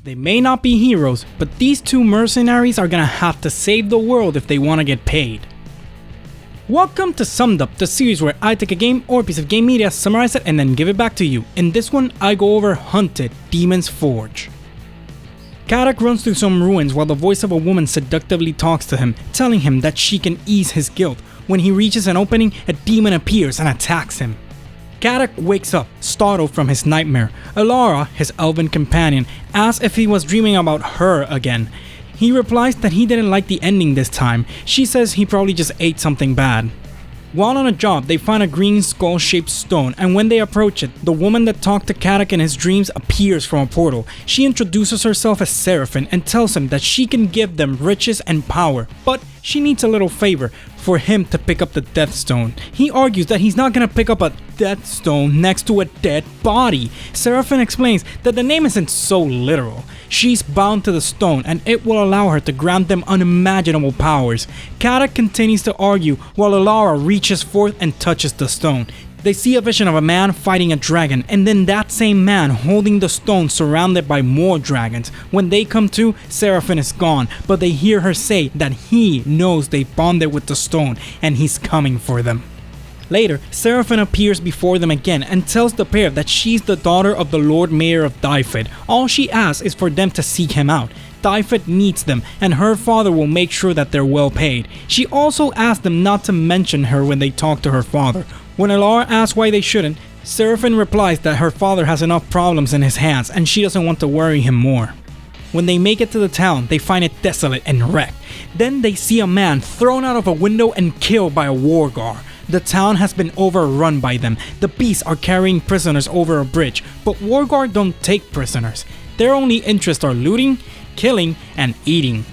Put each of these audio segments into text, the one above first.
They may not be heroes, but these two mercenaries are gonna have to save the world if they wanna get paid. Welcome to Summed Up, the series where I take a game or piece of game media, summarize it, and then give it back to you. In this one, I go over Hunted, Demon's Forge. Karak runs through some ruins while the voice of a woman seductively talks to him, telling him that she can ease his guilt. When he reaches an opening, a demon appears and attacks him. Karak wakes up, startled from his nightmare. Elara, his elven companion, asks if he was dreaming about her again. He replies that he didn't like the ending this time. She says he probably just ate something bad. While on a job, they find a green skull-shaped stone, and when they approach it, the woman that talked to Karak in his dreams appears from a portal. She introduces herself as Seraphine and tells him that she can give them riches and power, but she needs a little favor for him to pick up the Death Stone. He argues that he's not gonna pick up a Death Stone next to a dead body. Seraphine explains that the name isn't so literal. She's bound to the stone and it will allow her to grant them unimaginable powers. Karak continues to argue while Elara reaches forth and touches the stone. They see a vision of a man fighting a dragon, and then that same man holding the stone surrounded by more dragons. When they come to, Seraphine is gone, but they hear her say that he knows they bonded with the stone and he's coming for them. Later, Seraphine appears before them again and tells the pair that she's the daughter of the Lord Mayor of Dyfed. All she asks is for them to seek him out. Dyfed needs them, and her father will make sure that they're well paid. She also asks them not to mention her when they talk to her father. When Elara asks why they shouldn't, Seraphine replies that her father has enough problems in his hands and she doesn't want to worry him more. When they make it to the town, they find it desolate and wrecked. Then they see a man thrown out of a window and killed by a wargar. The town has been overrun by them. The beasts are carrying prisoners over a bridge, but wargar don't take prisoners. Their only interests are looting, killing, and eating.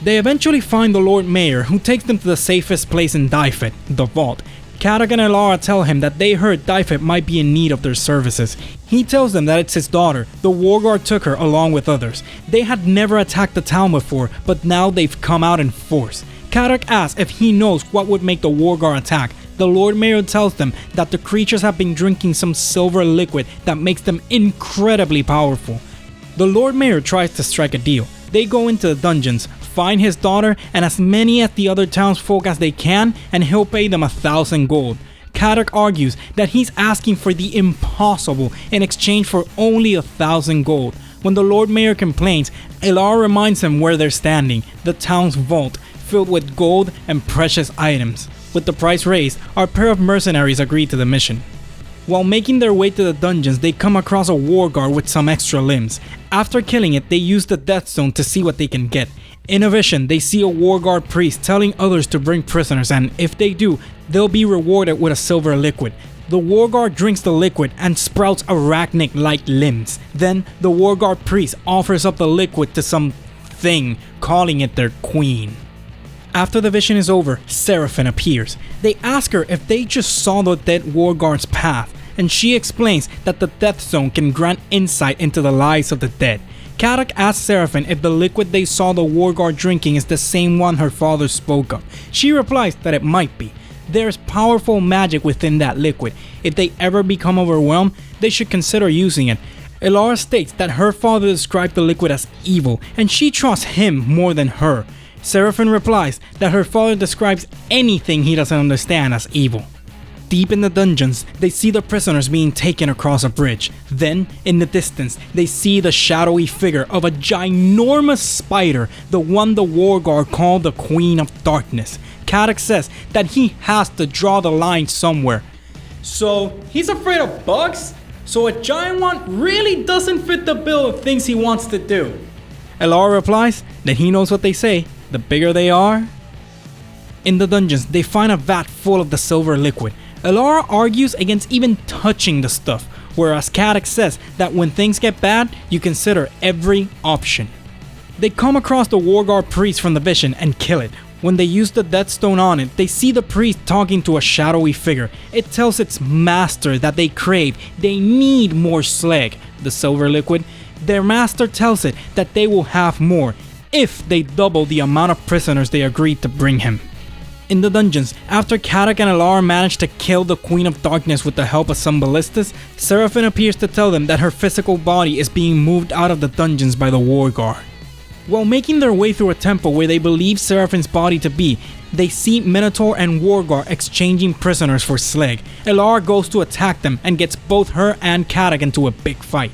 They eventually find the Lord Mayor, who takes them to the safest place in Dyfed, the vault. Karak and Elara tell him that they heard Dyfed might be in need of their services. He tells them that it's his daughter. The wargar took her along with others. They had never attacked the town before, but now they've come out in force. Karak asks if he knows what would make the wargar attack. The Lord Mayor tells them that the creatures have been drinking some silver liquid that makes them incredibly powerful. The Lord Mayor tries to strike a deal. They go into the dungeons, find his daughter and as many of the other townsfolk as they can, and he'll pay them 1,000 gold. Karak argues that he's asking for the impossible in exchange for only 1,000 gold. When the Lord Mayor complains, Elara reminds him where they're standing, the town's vault, filled with gold and precious items. With the price raised, our pair of mercenaries agree to the mission. While making their way to the dungeons, they come across a wargar with some extra limbs. After killing it, they use the Death Stone to see what they can get. In a vision, they see a wargar priest telling others to bring prisoners, and if they do, they'll be rewarded with a silver liquid. The wargar drinks the liquid and sprouts arachnic-like limbs. Then, the wargar priest offers up the liquid to some thing, calling it their queen. After the vision is over, Seraphine appears. They ask her if they just saw the dead warguard's path, and she explains that the Death Stone can grant insight into the lives of the dead. Karak asks Seraphine if the liquid they saw the warguard drinking is the same one her father spoke of. She replies that it might be. There's powerful magic within that liquid. If they ever become overwhelmed, they should consider using it. Elara states that her father described the liquid as evil, and she trusts him more than her. Seraphine replies that her father describes anything he doesn't understand as evil. Deep in the dungeons, they see the prisoners being taken across a bridge. Then, in the distance, they see the shadowy figure of a ginormous spider, the one the wargar called the Queen of Darkness. Karak says that he has to draw the line somewhere. So, he's afraid of bugs? So a giant one really doesn't fit the bill of things he wants to do. Elara replies that he knows what they say. The bigger they are. In the dungeons, they find a vat full of the silver liquid. Elara argues against even touching the stuff, whereas Karak says that when things get bad, you consider every option. They come across the wargar priest from the vision and kill it. When they use the Death Stone on it, they see the priest talking to a shadowy figure. It tells its master that they crave, they need more slag, the silver liquid. Their master tells it that they will have more if they double the amount of prisoners they agreed to bring him. In the dungeons, after Katak and Alara manage to kill the Queen of Darkness with the help of some ballistas, Seraphine appears to tell them that her physical body is being moved out of the dungeons by the War Guard. While making their way through a temple where they believe Seraphine's body to be, they see Minotaur and War Guard exchanging prisoners for slag. Alara goes to attack them and gets both her and Katak into a big fight.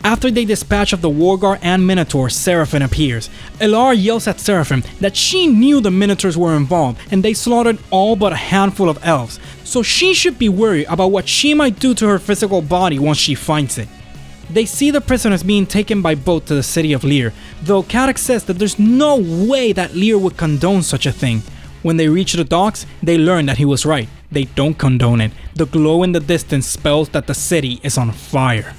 After they dispatch of the War Guard and Minotaur, Seraphine appears. Alara yells at Seraphine that she knew the Minotaurs were involved and they slaughtered all but a handful of elves, so she should be worried about what she might do to her physical body once she finds it. They see the prisoners being taken by boat to the city of Lear, though Katak says that there's no way that Lear would condone such a thing. When they reach the docks, they learn that he was right. They don't condone it. The glow in the distance spells that the city is on fire.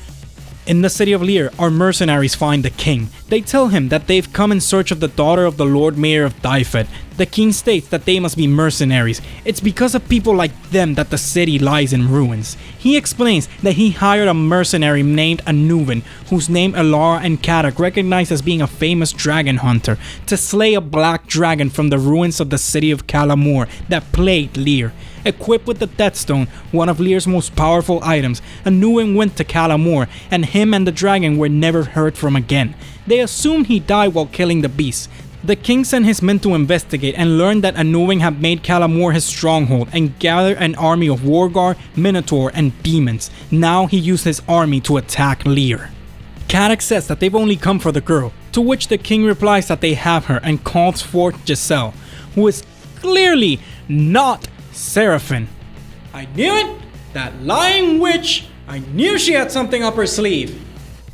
In the city of Lear, our mercenaries find the king. They tell him that they've come in search of the daughter of the Lord Mayor of Dyfed. The king states that they must be mercenaries. It's because of people like them that the city lies in ruins. He explains that he hired a mercenary named Anuvan, whose name Alara and Katak recognize as being a famous dragon hunter, to slay a black dragon from the ruins of the city of Kalamur that plagued Lear. Equipped with the Deathstone, one of Lear's most powerful items, Anuvan went to Kalamur, and him and the dragon were never heard from again. They assumed he died while killing the beast. The king sent his men to investigate and learned that Anuvan had made Kalamur his stronghold and gathered an army of War Guard, Minotaur, and demons. Now he used his army to attack Lear. Katak says that they've only come for the girl, to which the king replies that they have her and calls forth Giselle, who is clearly not Seraphine. I knew it! That lying witch! I knew she had something up her sleeve!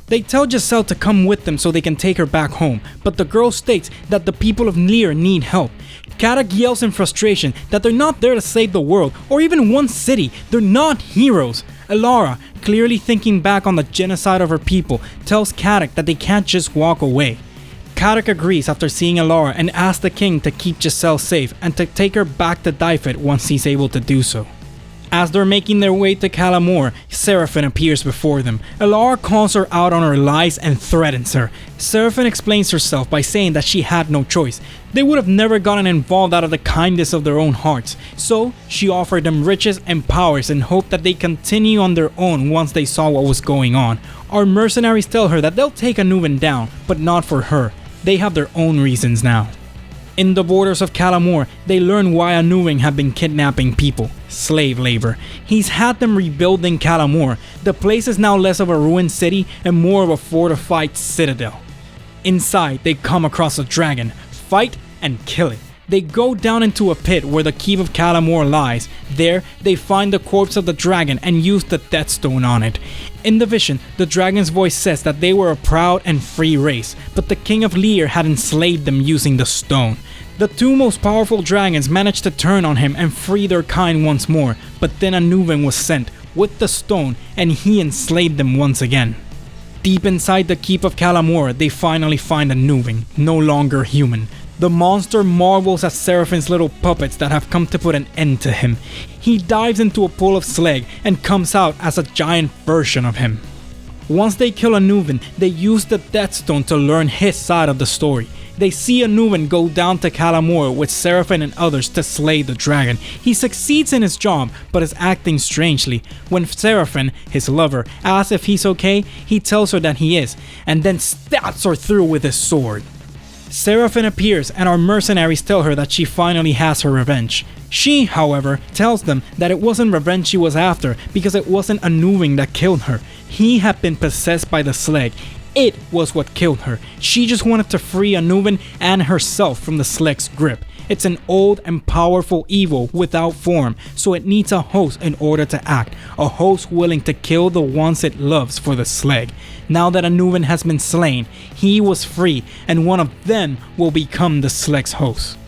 They tell Giselle to come with them so they can take her back home, but the girl states that the people of Lear need help. Katak yells in frustration that they're not there to save the world or even one city. They're not heroes. Alara, clearly thinking back on the genocide of her people, tells Katak that they can't just walk away. Katak agrees after seeing Alara and asks the king to keep Giselle safe and to take her back to Dyfed once he's able to do so. As they're making their way to Kalamur, Seraphine appears before them. Alara calls her out on her lies and threatens her. Seraphine explains herself by saying that she had no choice. They would have never gotten involved out of the kindness of their own hearts, so she offered them riches and powers in hope that they continue on their own once they saw what was going on. Our mercenaries tell her that they'll take Anuvan down, but not for her. They have their own reasons now. In the borders of Kalamur, they learn why Anuvan had been kidnapping people. Slave labor. He's had them rebuilding Kalamur. The place is now less of a ruined city and more of a fortified citadel. Inside, they come across a dragon, fight and kill it. They go down into a pit where the keep of Kalamur lies. There, they find the corpse of the dragon and use the Deathstone on it. In the vision, the dragon's voice says that they were a proud and free race, but the king of Lear had enslaved them using the stone. The two most powerful dragons managed to turn on him and free their kind once more, but then Anuvan was sent with the stone and he enslaved them once again. Deep inside the keep of Kalamur, they finally find Anuvan, no longer human. The monster marvels at Seraphine's little puppets that have come to put an end to him. He dives into a pool of slag and comes out as a giant version of him. Once they kill Anuvan, they use the Deathstone to learn his side of the story. They see Anuvan go down to Kalamur with Seraphine and others to slay the dragon. He succeeds in his job, but is acting strangely. When Seraphine, his lover, asks if he's okay, he tells her that he is, and then stabs her through with his sword. Seraphine appears and our mercenaries tell her that she finally has her revenge. She, however, tells them that it wasn't revenge she was after because it wasn't Anuvan that killed her. He had been possessed by the slag. It was what killed her. She just wanted to free Anuvan and herself from the slag's grip. It's an old and powerful evil without form, so it needs a host in order to act. A host willing to kill the ones it loves for the slag. Now that Anuvan has been slain, he was free, and one of them will become the slag's host.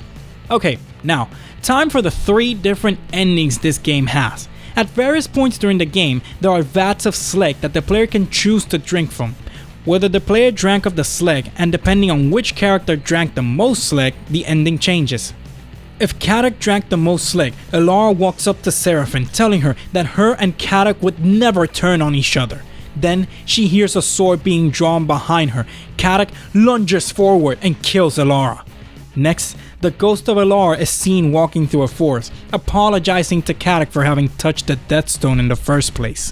Okay, now, time for the 3 different endings this game has. At various points during the game, there are vats of slag that the player can choose to drink from. Whether the player drank of the slag, and depending on which character drank the most slag, the ending changes. If Katak drank the most slag, Alara walks up to Seraphine, telling her that her and Katak would never turn on each other. Then she hears a sword being drawn behind her. Katak lunges forward and kills Alara. Next, the ghost of Elara is seen walking through a forest, apologizing to Karak for having touched the Death Stone in the first place.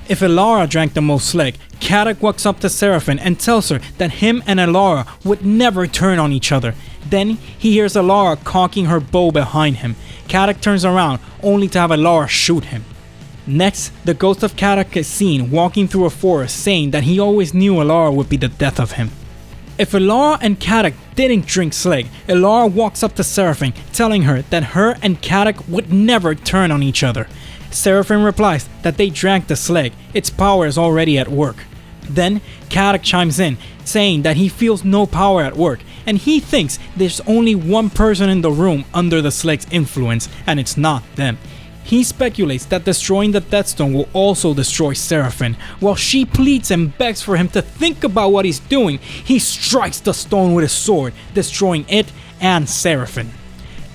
If Elara drank the most slag, Karak walks up to Seraphine and tells her that him and Elara would never turn on each other. Then he hears Elara cocking her bow behind him. Karak turns around only to have Elara shoot him. Next, the ghost of Karak is seen walking through a forest saying that he always knew Elara would be the death of him. If Elara and Karak didn't drink slag, Elara walks up to Seraphine telling her that her and Karak would never turn on each other. Seraphine replies that they drank the slag, its power is already at work. Then Karak chimes in saying that he feels no power at work and he thinks there's only one person in the room under the slag's influence and it's not them. He speculates that destroying the Death Stone will also destroy Seraphine. While she pleads and begs for him to think about what he's doing, he strikes the stone with his sword, destroying it and Seraphine.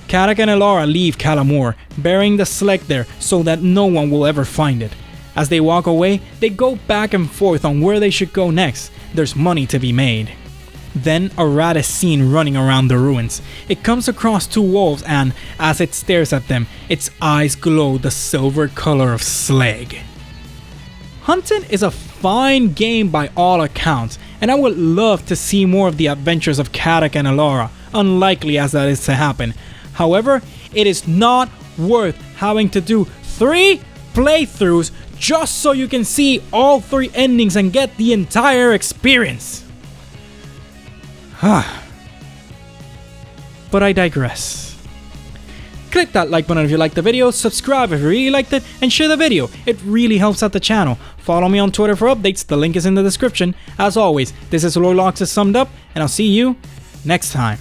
Karak and Elara leave Kalamur, burying the slag there so that no one will ever find it. As they walk away, they go back and forth on where they should go next. There's money to be made. Then a rat is seen running around the ruins. It comes across two wolves and, as it stares at them, its eyes glow the silver color of slag. Hunted is a fine game by all accounts, and I would love to see more of the adventures of Karak and Elara, unlikely as that is to happen. However, it is not worth having to do 3 playthroughs just so you can see all 3 endings and get the entire experience. But I digress. Click that like button if you liked the video, subscribe if you really liked it, and share the video. It really helps out the channel. Follow me on Twitter for updates, the link is in the description. As always, this is Lord Lox's Summed Up, and I'll see you next time.